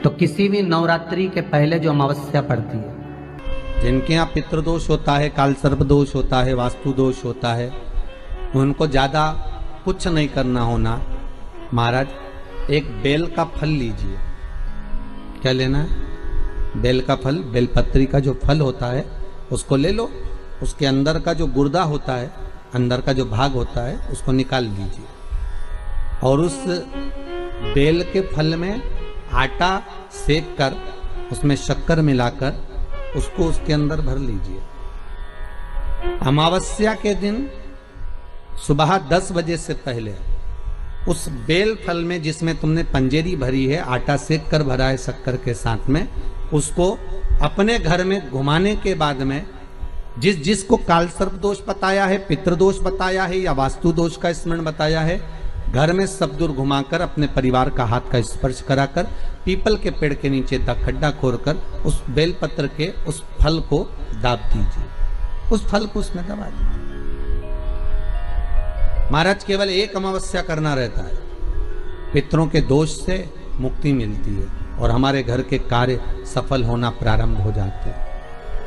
तो किसी भी नवरात्रि के पहले जो अमावस्या पड़ती है, जिनके यहाँ पितृदोष होता है, काल सर्प दोष होता है, वास्तु दोष होता है, उनको ज्यादा कुछ नहीं करना होना। महाराज एक बेल का फल लीजिए। क्या लेना है? बेल का फल, बेलपत्री का जो फल होता है उसको ले लो। उसके अंदर का जो गुर्दा होता है, अंदर का जो भाग होता है, उसको निकाल लीजिए और उस बेल के फल में आटा सेक कर उसमें शक्कर मिलाकर उसको उसके अंदर भर लीजिए। अमावस्या के दिन सुबह 10 बजे से पहले उस बेल फल में, जिसमें तुमने पंजेरी भरी है, आटा सेक कर भरा है शक्कर के साथ में, उसको अपने घर में घुमाने के बाद में जिसको काल सर्प दोष बताया है, पितृदोष बताया है या वास्तु दोष का स्मरण बताया है, घर में सब दूर घुमाकर अपने परिवार का हाथ का स्पर्श कराकर पीपल के पेड़ के नीचे खड्डा खोदकर उस बेलपत्र के उस फल को दाब दीजिए। उस फल को उसमें दबा दीजिए। महाराज केवल एक अमावस्या करना रहता है, पितरों के दोष से मुक्ति मिलती है और हमारे घर के कार्य सफल होना प्रारंभ हो जाते हैं।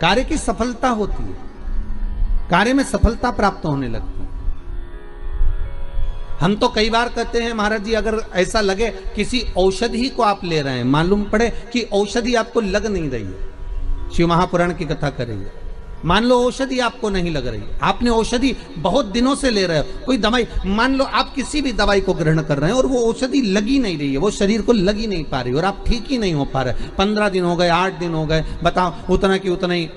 कार्य की सफलता होती है, कार्य में सफलता प्राप्त होने लगती है। हम तो कई बार कहते हैं महाराज जी, अगर ऐसा लगे किसी औषधि को आप ले रहे हैं, मालूम पड़े कि औषधि आपको लग नहीं रही है, शिव महापुराण की कथा कर रही है, मान लो औषधि आपको नहीं लग रही, आपने औषधि बहुत दिनों से ले रहे हो, कोई दवाई, मान लो आप किसी भी दवाई को ग्रहण कर रहे हैं और वो औषधि लगी नहीं रही है, वो शरीर को लगी नहीं पा रही और आप ठीक ही नहीं हो पा रहे, 15 दिन हो गए, 8 दिन हो गए, बताओ, उतना की उतना ही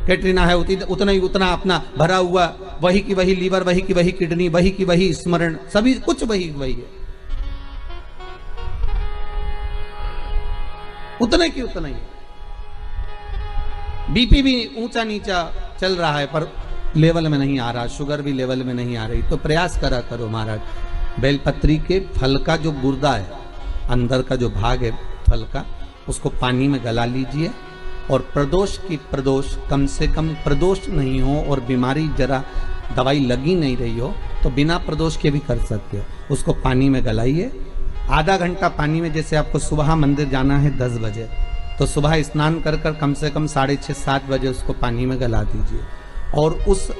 कैटरीना है, उतना ही उतना अपना भरा हुआ, वही की वही लीवर, वही की वही किडनी, वही की वही स्मरण, सभी कुछ वही वही है, उतने की उतना ही। बीपी भी ऊंचा नीचा चल रहा है पर लेवल में नहीं आ रहा, शुगर भी लेवल में नहीं आ रही, तो प्रयास करा करो महाराज, बेलपत्री के फल का जो गुर्दा है, अंदर का जो भाग है फल का, उसको पानी में गला लीजिए और प्रदोष कम से कम प्रदोष नहीं हो और बीमारी जरा दवाई लगी नहीं रही हो तो बिना प्रदोष के भी कर सकते हो। उसको पानी में गलाइए, आधा घंटा पानी में, जैसे आपको सुबह मंदिर जाना है 10 बजे, तो सुबह स्नान कर कर कम से कम 6:30-7 बजे उसको पानी में गला दीजिए और उस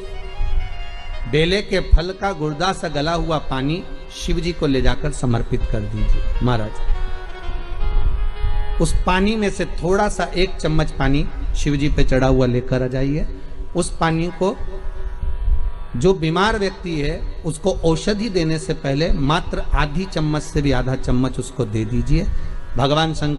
बेले के फल का गुर्दा से गला हुआ पानी शिव जी को ले जाकर समर्पित कर दीजिए। महाराज उस पानी में से थोड़ा सा 1 चम्मच पानी शिव जी पे चढ़ा हुआ लेकर आ जाइए। उस पानी को जो बीमार व्यक्ति है उसको औषधि देने से पहले मात्र आधी चम्मच से भी आधा चम्मच उसको दे दीजिए। भगवान शंकर